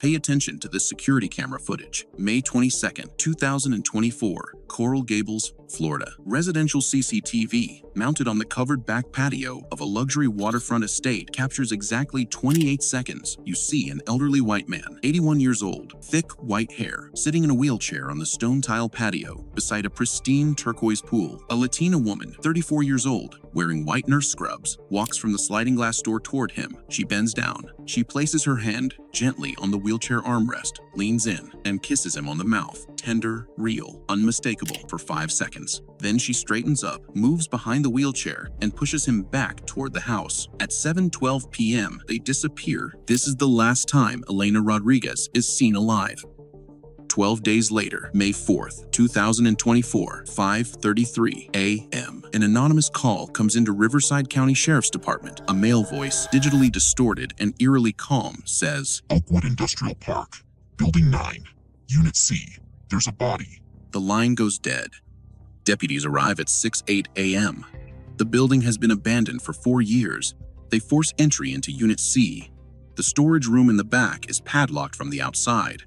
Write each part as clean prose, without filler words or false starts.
Pay attention to this security camera footage. May 22nd, 2024, Coral Gables, Florida. Residential CCTV, mounted on the covered back patio of a luxury waterfront estate, captures exactly 28 seconds. You see an elderly white man, 81 years old, thick white hair, sitting in a wheelchair on the stone tile patio beside a pristine turquoise pool. A Latina woman, 34 years old, wearing white nurse scrubs, walks from the sliding glass door toward him. She bends down. She places her hand gently on the wheelchair armrest, leans in, and kisses him on the mouth. Tender, real, unmistakable for 5 seconds. Then she straightens up, moves behind the wheelchair, and pushes him back toward the house. At 7:12 p.m., they disappear. This is the last time Elena Rodriguez is seen alive. 12 days later, May 4th, 2024, 5:33 a.m. An anonymous call comes into Riverside County Sheriff's Department. A male voice, digitally distorted and eerily calm, says, "Oakwood Industrial Park, Building 9, Unit C. There's a body." The line goes dead. Deputies arrive at 6:08 a.m. The building has been abandoned for 4 years. They force entry into Unit C. The storage room in the back is padlocked from the outside.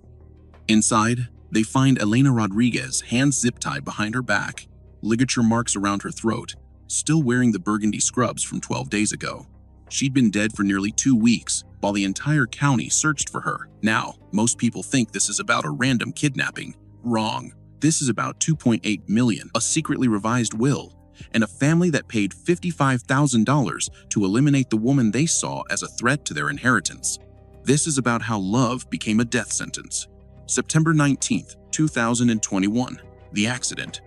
Inside, they find Elena Rodriguez, hands zip-tied behind her back, ligature marks around her throat, still wearing the burgundy scrubs from 12 days ago. She'd been dead for nearly 2 weeks, while the entire county searched for her. Now, most people think this is about a random kidnapping. Wrong. This is about $2.8 million, a secretly revised will, and a family that paid $55,000 to eliminate the woman they saw as a threat to their inheritance. This is about how love became a death sentence. September 19th, 2021. The accident.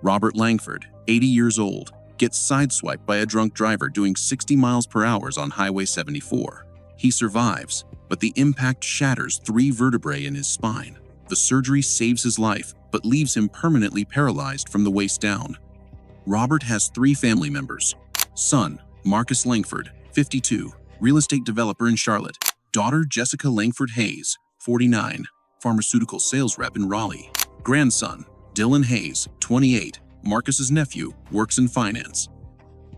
Robert Langford, 80 years old, gets sideswiped by a drunk driver doing 60 miles per hour on Highway 74. He survives, but the impact shatters 3 vertebrae in his spine. The surgery saves his life, but leaves him permanently paralyzed from the waist down. Robert has 3 family members. Son, Marcus Langford, 52, real estate developer in Charlotte. Daughter, Jessica Langford Hayes, 49, pharmaceutical sales rep in Raleigh. Grandson, Dylan Hayes, 28, Marcus's nephew, works in finance.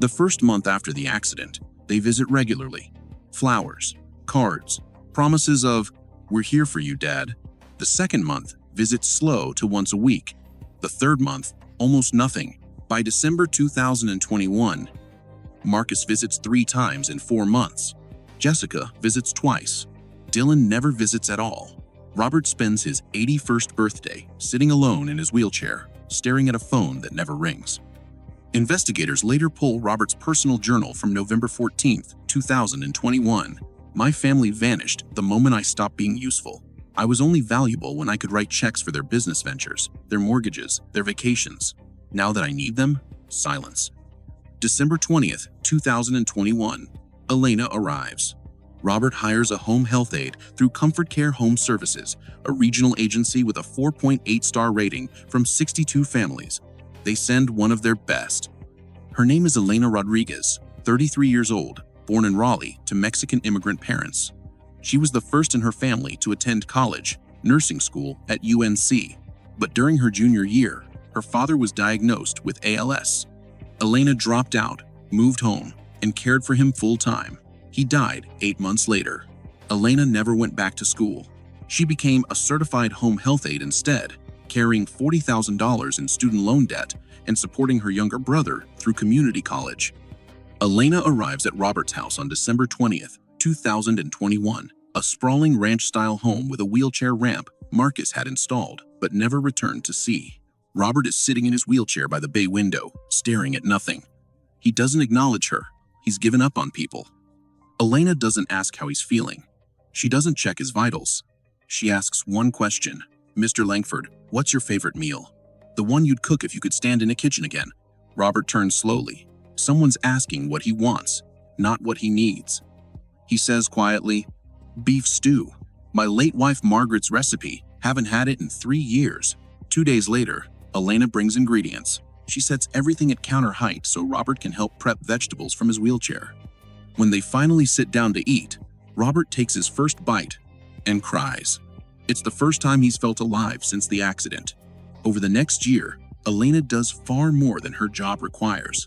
The first month after the accident, they visit regularly. Flowers, cards, promises of, "We're here for you, Dad." The second month, visits slow to once a week. The third month, almost nothing. By December 2021, Marcus visits 3 times in 4 months. Jessica visits twice. Dylan never visits at all. Robert spends his 81st birthday sitting alone in his wheelchair, staring at a phone that never rings. Investigators later pull Robert's personal journal from November 14th, 2021. "My family vanished the moment I stopped being useful. I was only valuable when I could write checks for their business ventures, their mortgages, their vacations. Now that I need them, silence." December 20th, 2021. Elena arrives. Robert hires a home health aide through Comfort Care Home Services, a regional agency with a 4.8-star rating from 62 families. They send one of their best. Her name is Elena Rodriguez, 33 years old, born in Raleigh to Mexican immigrant parents. She was the first in her family to attend college, nursing school at UNC. But during her junior year, her father was diagnosed with ALS. Elena dropped out, moved home, and cared for him full-time. He died 8 months later. Elena never went back to school. She became a certified home health aide instead, carrying $40,000 in student loan debt and supporting her younger brother through community college. Elena arrives at Robert's house on December 20th, 2021, a sprawling ranch-style home with a wheelchair ramp Marcus had installed but never returned to see. Robert is sitting in his wheelchair by the bay window, staring at nothing. He doesn't acknowledge her. He's given up on people. Elena doesn't ask how he's feeling. She doesn't check his vitals. She asks one question. "Mr. Langford, what's your favorite meal? The one you'd cook if you could stand in a kitchen again." Robert turns slowly. Someone's asking what he wants, not what he needs. He says quietly, "Beef stew. My late wife Margaret's recipe. Haven't had it in 3 years." 2 days later, Elena brings ingredients. She sets everything at counter height so Robert can help prep vegetables from his wheelchair. When they finally sit down to eat, Robert takes his first bite and cries. It's the first time he's felt alive since the accident. Over the next year, Elena does far more than her job requires.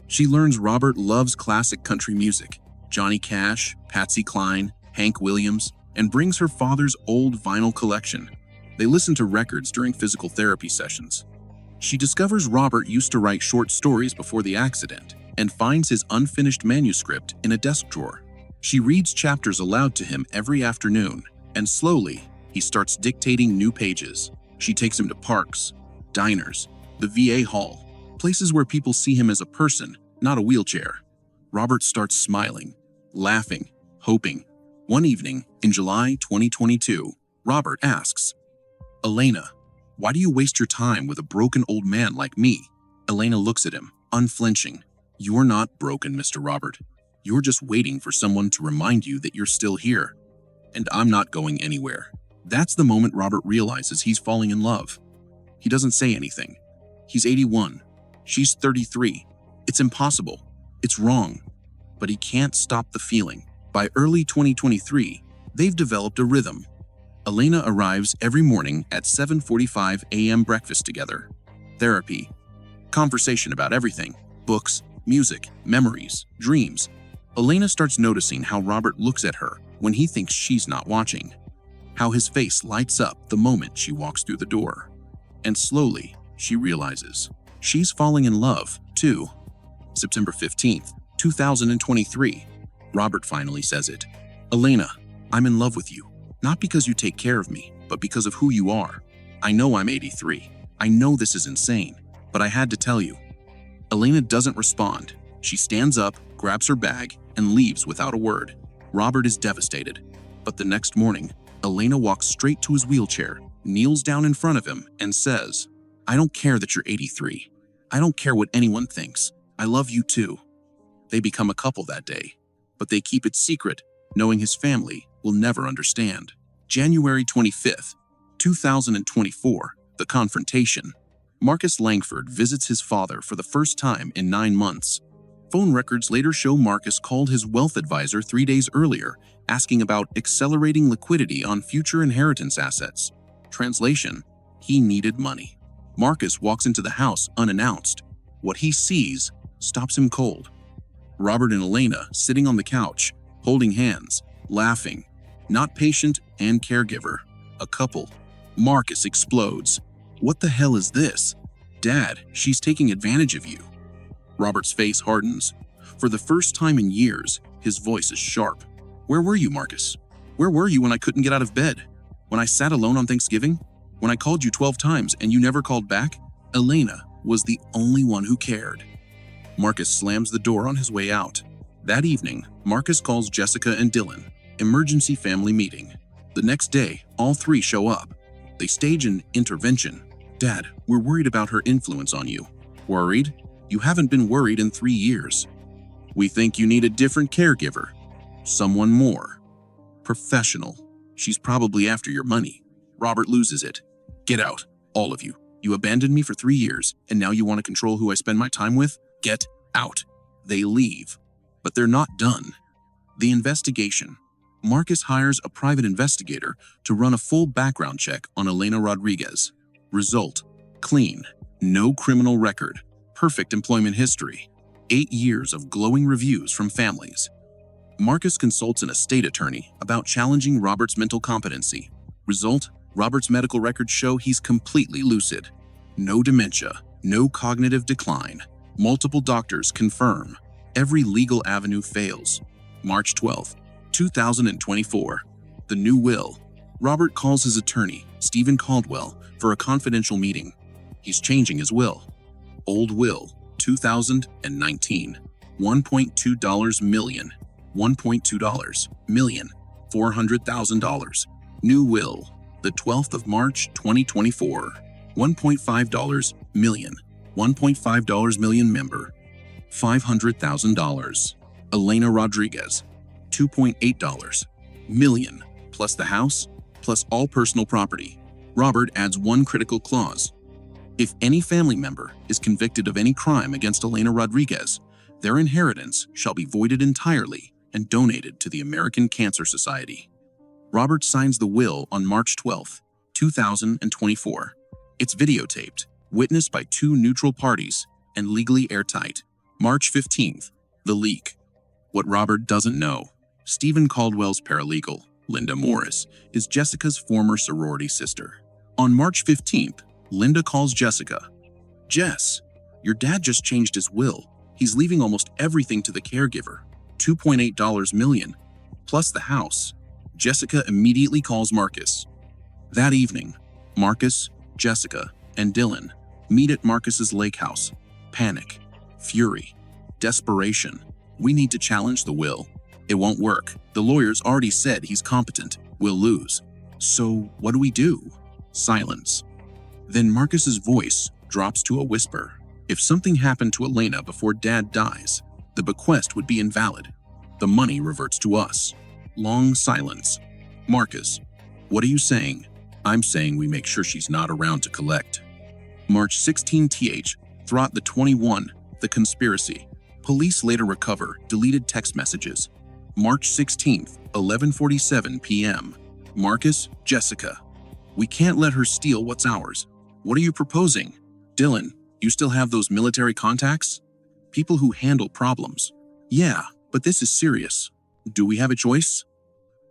She learns Robert loves classic country music, Johnny Cash, Patsy Cline, Hank Williams, and brings her father's old vinyl collection. They listen to records during physical therapy sessions. She discovers Robert used to write short stories before the accident and finds his unfinished manuscript in a desk drawer. She reads chapters aloud to him every afternoon, and slowly, he starts dictating new pages. She takes him to parks, diners, the VA hall, places where people see him as a person, not a wheelchair. Robert starts smiling, laughing, hoping. One evening, in July 2022, Robert asks, "Elena, why do you waste your time with a broken old man like me?" Elena looks at him, unflinching. "You're not broken, Mr. Robert. You're just waiting for someone to remind you that you're still here. And I'm not going anywhere." That's the moment Robert realizes he's falling in love. He doesn't say anything. He's 81. She's 33. It's impossible. It's wrong. But he can't stop the feeling. By early 2023, they've developed a rhythm. Elena arrives every morning at 7:45 a.m. breakfast together. Therapy. Conversation about everything. Books, music, memories, dreams. Elena starts noticing how Robert looks at her when he thinks she's not watching. How his face lights up the moment she walks through the door. And slowly, she realizes she's falling in love, too. September 15th, 2023. Robert finally says it. "Elena, I'm in love with you. Not because you take care of me, but because of who you are. I know I'm 83. I know this is insane, but I had to tell you." Elena doesn't respond. She stands up, grabs her bag, and leaves without a word. Robert is devastated. But the next morning, Elena walks straight to his wheelchair, kneels down in front of him, and says, "I don't care that you're 83. I don't care what anyone thinks. I love you too." They become a couple that day, but they keep it secret, knowing his family will never understand. January 25th, 2024, the confrontation. Marcus Langford visits his father for the first time in 9 months. Phone records later show Marcus called his wealth advisor 3 days earlier, asking about accelerating liquidity on future inheritance assets. Translation: he needed money. Marcus walks into the house unannounced. What he sees stops him cold. Robert and Elena sitting on the couch, holding hands, laughing. Not patient and caregiver. A couple. Marcus explodes. "What the hell is this? Dad, she's taking advantage of you." Robert's face hardens. For the first time in years, his voice is sharp. "Where were you, Marcus? Where were you when I couldn't get out of bed? When I sat alone on Thanksgiving? When I called you 12 times and you never called back?" Elena was the only one who cared. Marcus slams the door on his way out. That evening, Marcus calls Jessica and Dylan. Emergency family meeting. The next day, all three show up. They stage an intervention. "Dad, we're worried about her influence on you." "Worried? You haven't been worried in 3 years. We think you need a different caregiver. Someone more professional. She's probably after your money." Robert loses it. "Get out, all of you. You abandoned me for 3 years, and now you want to control who I spend my time with? Get out." They leave. But they're not done. The investigation. Marcus hires a private investigator to run a full background check on Elena Rodriguez. Result: clean, no criminal record, perfect employment history, 8 years of glowing reviews from families. Marcus consults an estate attorney about challenging Robert's mental competency. Result: Robert's medical records show he's completely lucid. No dementia, no cognitive decline. Multiple doctors confirm. Every legal avenue fails. March 12th, 2024. The new will. Robert calls his attorney, Stephen Caldwell, for a confidential meeting. He's changing his will. Old will, 2019. $1.2 million. $1.2 million. $400,000. New will, the 12th of March, 2024. $1.5 million. $1.5 million member. $500,000. Elena Rodriguez. $2.8 million, plus the house, plus all personal property. Robert adds one critical clause. If any family member is convicted of any crime against Elena Rodriguez, their inheritance shall be voided entirely and donated to the American Cancer Society. Robert signs the will on March 12, 2024. It's videotaped, witnessed by 2 neutral parties, and legally airtight. March 15th, the leak. What Robert doesn't know. Stephen Caldwell's paralegal, Linda Morris is Jessica's former sorority sister. On March 15th, Linda calls Jessica. "Jess, your dad just changed his will. He's leaving almost everything to the caregiver, $2.8 million, plus the house." Jessica immediately calls Marcus. That evening, Marcus, Jessica, and Dylan meet at Marcus's lake house. Panic, fury, desperation. "We need to challenge the will. It won't work. The lawyers already said he's competent. We'll lose. So what do we do?" Silence. Then Marcus's voice drops to a whisper. "If something happened to Elena before Dad dies, the bequest would be invalid. The money reverts to us." Long silence. "Marcus, what are you saying?" "I'm saying we make sure she's not around to collect." March 16th, Throt the 21, the conspiracy. Police later recover deleted text messages. March 16th, 11:47 p.m. Marcus, Jessica. "We can't let her steal what's ours. What are you proposing?" "Dylan, you still have those military contacts? People who handle problems." "Yeah, but this is serious. Do we have a choice?"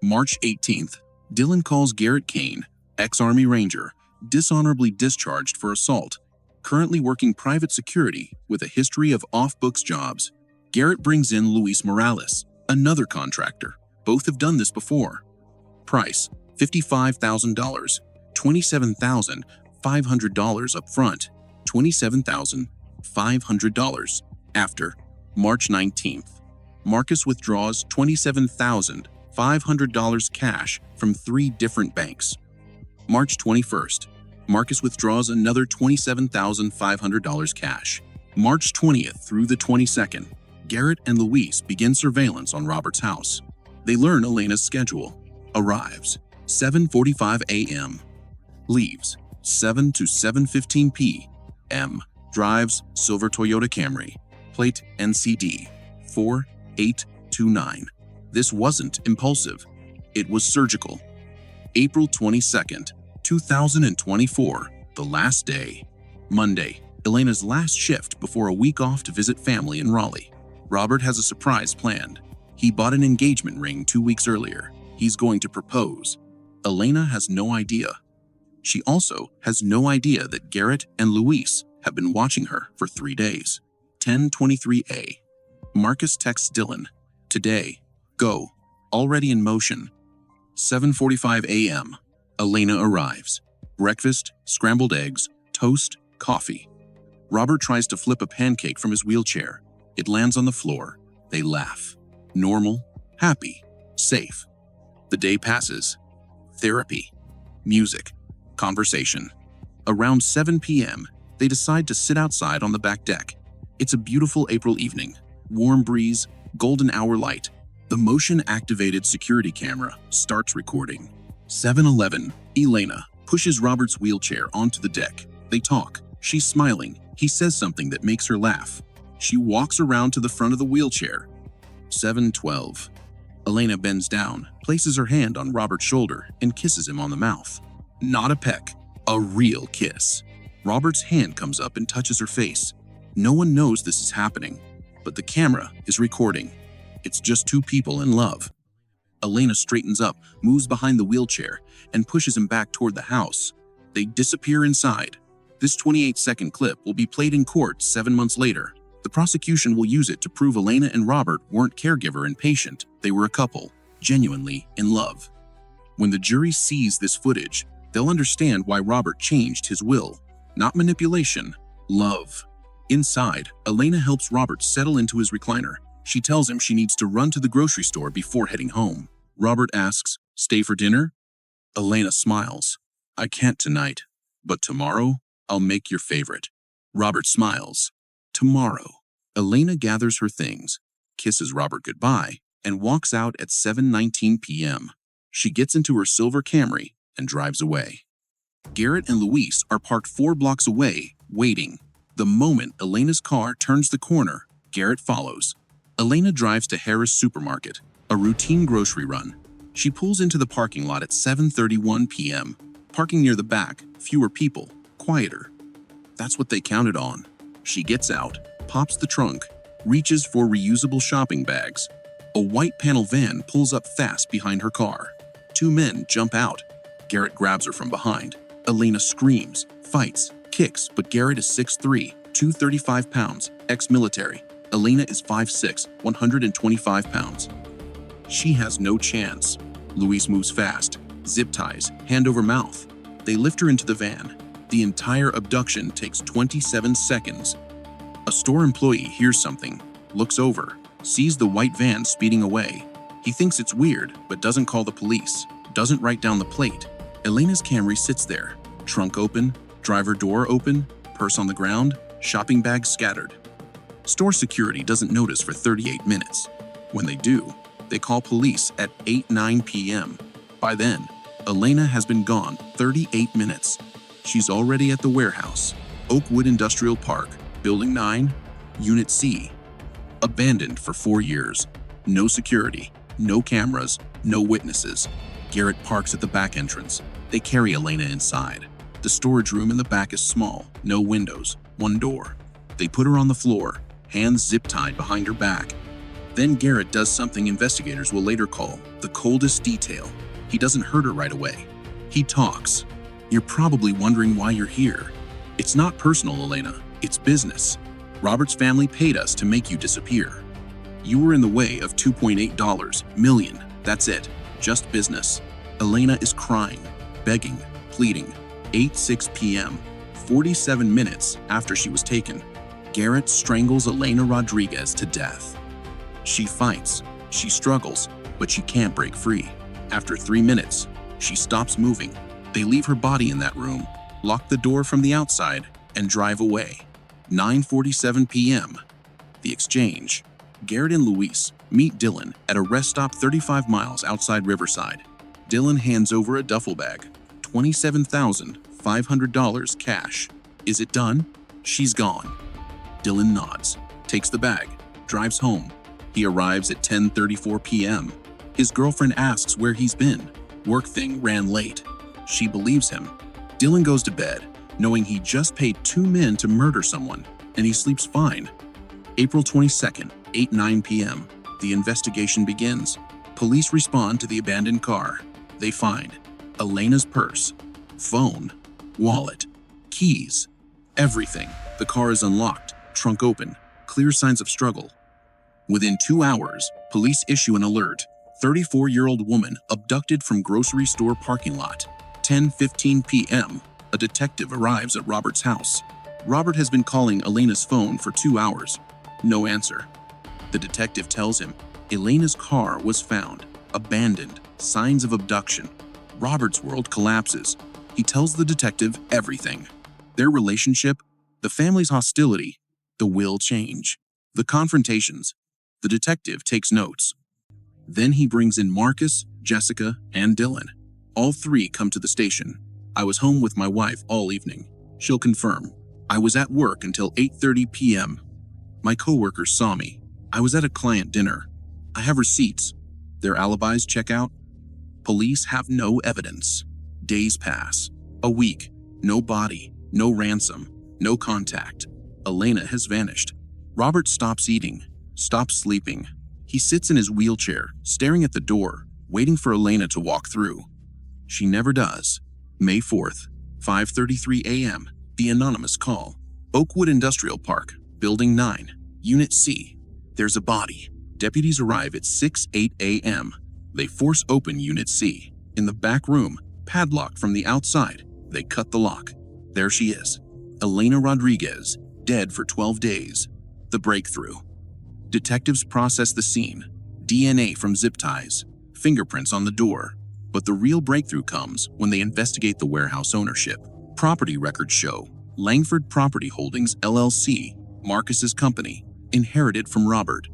March 18th, Dylan calls Garrett Kane, ex-Army Ranger, dishonorably discharged for assault, currently working private security with a history of off-books jobs. Garrett brings in Luis Morales, another contractor. Both have done this before. Price, $55,000, $27,500 up front, $27,500 after. March 19th, Marcus withdraws $27,500 cash from 3 different banks. March 21st, Marcus withdraws another $27,500 cash. March 20th through the 22nd, Garrett and Luis begin surveillance on Robert's house. They learn Elena's schedule. Arrives 7:45 a.m. Leaves 7 to 7:15 p.m. Drives silver Toyota Camry. Plate NCD 4829. This wasn't impulsive. It was surgical. April 22nd, 2024, the last day. Monday, Elena's last shift before a week off to visit family in Raleigh. Robert has a surprise planned. He bought an engagement ring 2 weeks earlier. He's going to propose. Elena has no idea. She also has no idea that Garrett and Luis have been watching her for 3 days. 10:23 a. Marcus texts Dylan. Today. Go. Already in motion. 7:45 a.m. Elena arrives. Breakfast, scrambled eggs, toast, coffee. Robert tries to flip a pancake from his wheelchair. It lands on the floor. They laugh. Normal, happy, safe. The day passes. Therapy, music, conversation. Around 7 p.m., they decide to sit outside on the back deck. It's a beautiful April evening. Warm breeze, golden hour light. The motion-activated security camera starts recording. 7:11. Elena pushes Robert's wheelchair onto the deck. They talk. She's smiling. He says something that makes her laugh. She walks around to the front of the wheelchair. 7:12. Elena bends down, places her hand on Robert's shoulder, and kisses him on the mouth. Not a peck, a real kiss. Robert's hand comes up and touches her face. No one knows this is happening, but the camera is recording. It's just 2 people in love. Elena straightens up, moves behind the wheelchair, and pushes him back toward the house. They disappear inside. This 28-second clip will be played in court 7 months later. The prosecution will use it to prove Elena and Robert weren't caregiver and patient. They were a couple, genuinely in love. When the jury sees this footage, they'll understand why Robert changed his will. Not manipulation, love. Inside, Elena helps Robert settle into his recliner. She tells him she needs to run to the grocery store before heading home. Robert asks, "Stay for dinner?" Elena smiles. "I can't tonight, but tomorrow I'll make your favorite." Robert smiles. Tomorrow. Elena gathers her things, kisses Robert goodbye, and walks out at 7:19 p.m. She gets into her silver Camry and drives away. Garrett and Luis are parked 4 blocks away, waiting. The moment Elena's car turns the corner, Garrett follows. Elena drives to Harris Supermarket, a routine grocery run. She pulls into the parking lot at 7:31 p.m. Parking near the back, fewer people, quieter. That's what they counted on. She gets out, pops the trunk, reaches for reusable shopping bags. A white panel van pulls up fast behind her car. two men jump out. Garrett grabs her from behind. Elena screams, fights, kicks, but Garrett is 6'3", 235 pounds, ex-military. Elena is 5'6", 125 pounds. She has no chance. Luis moves fast. Zip ties, hand over mouth. They lift her into the van. The entire abduction takes 27 seconds. A store employee hears something, looks over, sees the white van speeding away. He thinks it's weird, but doesn't call the police, doesn't write down the plate. Elena's Camry sits there, trunk open, driver door open, purse on the ground, shopping bags scattered. Store security doesn't notice for 38 minutes. When they do, they call police at 8:09 p.m. By then, Elena has been gone 38 minutes. She's already at the warehouse, Oakwood Industrial Park, Building 9, Unit C. Abandoned for 4 years. No security, no cameras, no witnesses. Garrett parks at the back entrance. They carry Elena inside. The storage room in the back is small, no windows, one door. They put her on the floor, hands zip-tied behind her back. Then Garrett does something investigators will later call the coldest detail. He doesn't hurt her right away. He talks. You're probably wondering why you're here. It's not personal, Elena. It's business. Robert's family paid us to make you disappear. You were in the way of $2.8 million. That's it. Just business. Elena is crying, begging, pleading. 8:06 p.m., 47 minutes after she was taken. Garrett strangles Elena Rodriguez to death. She fights, she struggles, but she can't break free. After 3 minutes, she stops moving. They leave her body in that room, lock the door from the outside, and drive away. 9:47 p.m. The exchange. Garrett and Luis meet Dylan at a rest stop 35 miles outside Riverside. Dylan hands over a duffel bag, $27,500 cash. Is it done? She's gone. Dylan nods, takes the bag, drives home. He arrives at 10:34 p.m. His girlfriend asks where he's been. Work thing ran late. She believes him. Dylan goes to bed, knowing he just paid 2 men to murder someone, and he sleeps fine. April 22nd, 8:09 p.m. The investigation begins. Police respond to the abandoned car. They find Elena's purse, phone, wallet, keys, everything. The car is unlocked, trunk open, clear signs of struggle. Within 2 hours, police issue an alert. 34-year-old woman abducted from grocery store parking lot. 10:15 p.m. A detective arrives at Robert's house. Robert has been calling Elena's phone for 2 hours. No answer. The detective tells him Elena's car was found, abandoned, signs of abduction. Robert's world collapses. He tells the detective everything. Their relationship, the family's hostility, the will change, the confrontations. The detective takes notes. Then he brings in Marcus, Jessica, and Dylan. All three come to the station. I was home with my wife all evening. She'll confirm. I was at work until 8:30 p.m. My coworkers saw me. I was at a client dinner. I have receipts. Their alibis check out. Police have no evidence. Days pass. A week. No body. No ransom. No contact. Elena has vanished. Robert stops eating. Stops sleeping. He sits in his wheelchair, staring at the door, waiting for Elena to walk through. She never does. May 4th, 5:33 a.m. The anonymous call. Oakwood Industrial Park, Building 9, Unit C. There's a body. Deputies arrive at 6:08 a.m. They force open Unit C. In the back room, padlocked from the outside, they cut the lock. There she is. Elena Rodriguez, dead for 12 days. The breakthrough. Detectives process the scene. DNA from zip ties, fingerprints on the door. But the real breakthrough comes when they investigate the warehouse ownership. Property records show Langford Property Holdings LLC, Marcus's company, inherited from Robert.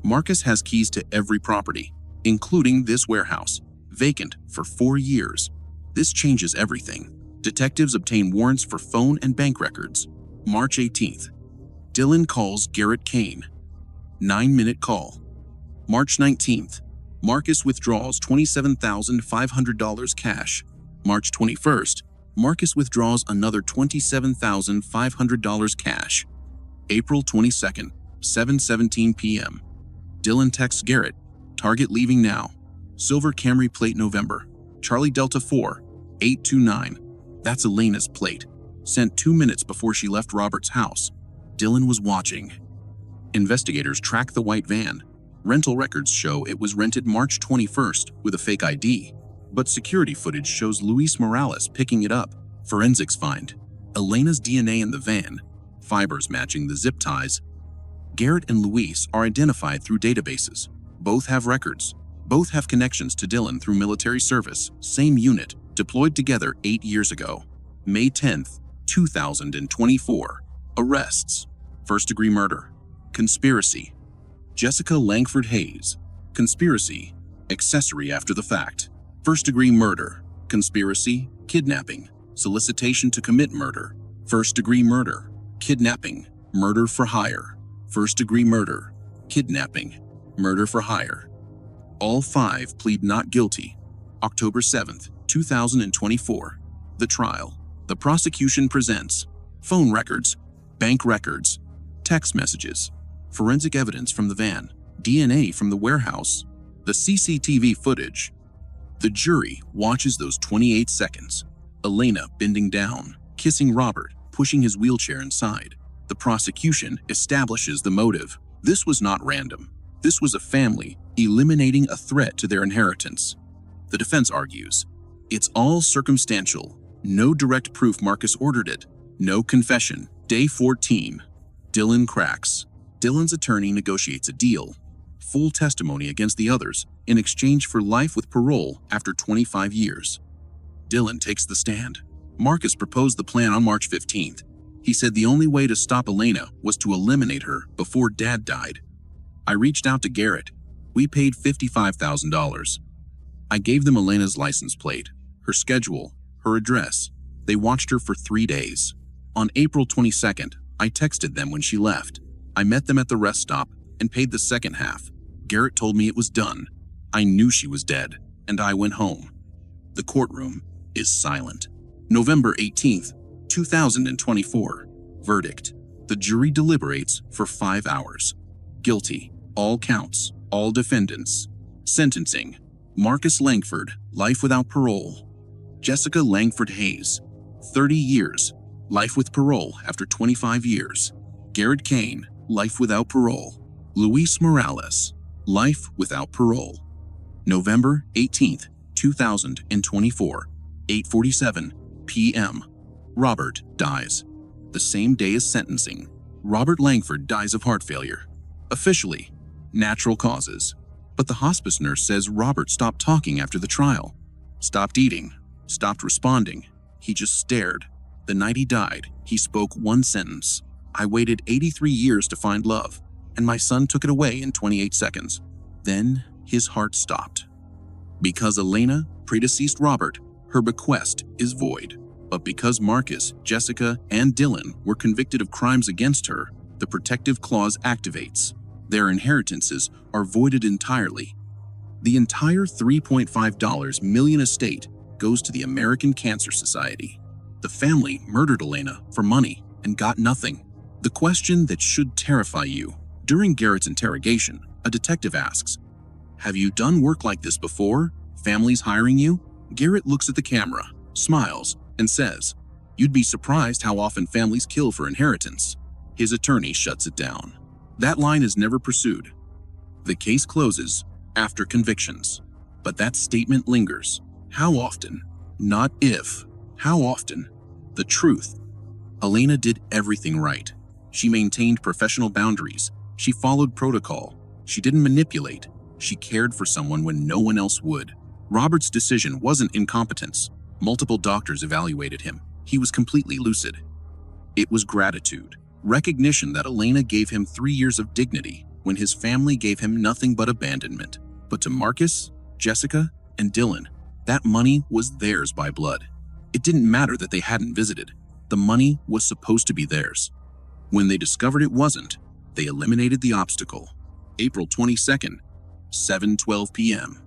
Marcus has keys to every property, including this warehouse, vacant for 4 years. This changes everything. Detectives obtain warrants for phone and bank records. March 18th. Dylan calls Garrett Kane. 9-minute call. March 19th. Marcus withdraws $27,500 cash. March 21st. Marcus withdraws another $27,500 cash. April 22nd, 7:17 p.m. Dylan texts Garrett, target leaving now. Silver Camry plate November. Charlie Delta 4, 829. That's Elena's plate, sent 2 minutes before she left Robert's house. Dylan was watching. Investigators track the white van. Rental records show it was rented March 21st with a fake ID, but security footage shows Luis Morales picking it up. Forensics find Elena's DNA in the van, fibers matching the zip ties. Garrett and Luis are identified through databases. Both have records. Both have connections to Dylan through military service. Same unit, deployed together 8 years ago. May 10th, 2024. Arrests. First-degree murder. Conspiracy. Jessica Langford Hayes. Conspiracy. Accessory after the fact. First-degree murder. Conspiracy. Kidnapping. Solicitation to commit murder. First-degree murder. Kidnapping. Murder for hire. First-degree murder. Kidnapping. Murder for hire. All 5 plead not guilty. October 7th, 2024. The trial. The prosecution presents phone records, bank records, text messages, forensic evidence from the van, DNA from the warehouse, the CCTV footage. The jury watches those 28 seconds. Elena bending down, kissing Robert, pushing his wheelchair inside. The prosecution establishes the motive. This was not random. This was a family eliminating a threat to their inheritance. The defense argues, it's all circumstantial. No direct proof Marcus ordered it. No confession. Day 14. Dylan cracks. Dylan's attorney negotiates a deal. Full testimony against the others in exchange for life with parole after 25 years. Dylan takes the stand. Marcus proposed the plan on March 15th. He said the only way to stop Elena was to eliminate her before Dad died. I reached out to Garrett. We paid $55,000. I gave them Elena's license plate, her schedule, her address. They watched her for 3 days. On April 22nd, I texted them when she left. I met them at the rest stop and paid the second half. Garrett told me it was done. I knew she was dead, and I went home. The courtroom is silent. November 18th, 2024. Verdict. The jury deliberates for 5 hours. Guilty. All counts. All defendants. Sentencing. Marcus Langford, life without parole. Jessica Langford Hayes, 30 years, life with parole after 25 years. Garrett Kane, life without parole. Luis Morales, life without parole. November 18th, 2024, 8:47 p.m. Robert dies. The same day as sentencing. Robert Langford dies of heart failure. Officially, natural causes. But the hospice nurse says Robert stopped talking after the trial. Stopped eating. Stopped responding. He just stared. The night he died, he spoke one sentence. I waited 83 years to find love, and my son took it away in 28 seconds. Then his heart stopped. Because Elena predeceased Robert, her bequest is void. But because Marcus, Jessica, and Dylan were convicted of crimes against her, the protective clause activates. Their inheritances are voided entirely. The entire $3.5 million estate goes to the American Cancer Society. The family murdered Elena for money and got nothing. The question that should terrify you. During Garrett's interrogation, a detective asks, "Have you done work like this before? Families hiring you?" Garrett looks at the camera, smiles, and says, "You'd be surprised how often families kill for inheritance." His attorney shuts it down. That line is never pursued. The case closes after convictions. But that statement lingers. How often? Not if. How often? The truth. Elena did everything right. She maintained professional boundaries. She followed protocol. She didn't manipulate. She cared for someone when no one else would. Robert's decision wasn't incompetence. Multiple doctors evaluated him. He was completely lucid. It was gratitude. Recognition that Elena gave him 3 years of dignity when his family gave him nothing but abandonment. But to Marcus, Jessica, and Dylan, that money was theirs by blood. It didn't matter that they hadn't visited. The money was supposed to be theirs. When they discovered it wasn't, they eliminated the obstacle. April 22nd, 7:12 p.m.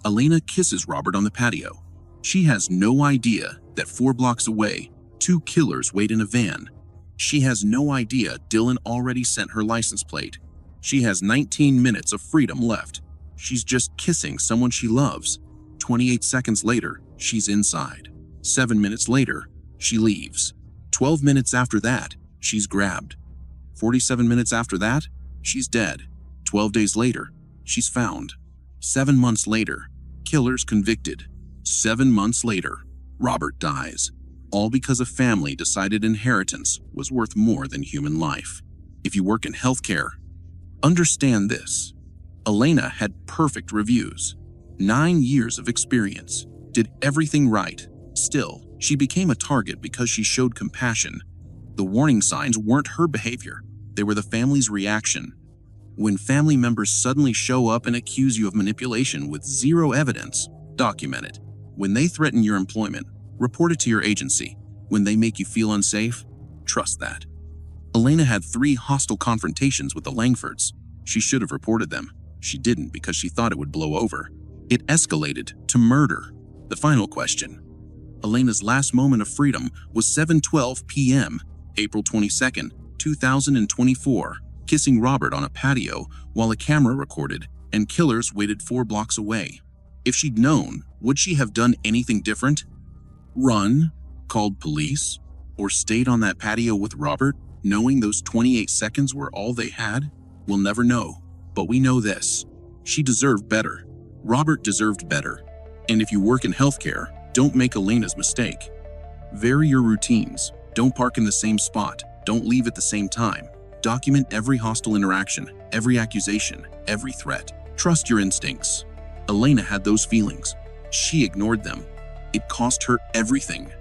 Elena kisses Robert on the patio. She has no idea that 4 blocks away, 2 killers wait in a van. She has no idea Dylan already sent her license plate. She has 19 minutes of freedom left. She's just kissing someone she loves. 28 seconds later, she's inside. 7 minutes later, she leaves. 12 minutes after that, she's grabbed. 47 minutes after that, she's dead. 12 days later, she's found. 7 months later, killer's convicted. 7 months later, Robert dies. All because a family decided inheritance was worth more than human life. If you work in healthcare, understand this. Elena had perfect reviews, 9 years of experience, did everything right. Still, she became a target because she showed compassion. The warning signs weren't her behavior, they were the family's reaction. When family members suddenly show up and accuse you of manipulation with zero evidence, document it. When they threaten your employment, report it to your agency. When they make you feel unsafe, trust that. Elena had 3 hostile confrontations with the Langfords. She should have reported them. She didn't because she thought it would blow over. It escalated to murder. The final question. Elena's last moment of freedom was 7:12 p.m., April 22nd, 2024, kissing Robert on a patio while a camera recorded and killers waited 4 blocks away. If she'd known, would she have done anything different? Run, called police, or stayed on that patio with Robert, knowing those 28 seconds were all they had? We'll never know, but we know this. She deserved better. Robert deserved better. And if you work in healthcare, don't make Elena's mistake. Vary your routines. Don't park in the same spot. Don't leave at the same time. Document every hostile interaction, every accusation, every threat. Trust your instincts. Elena had those feelings. She ignored them. It cost her everything.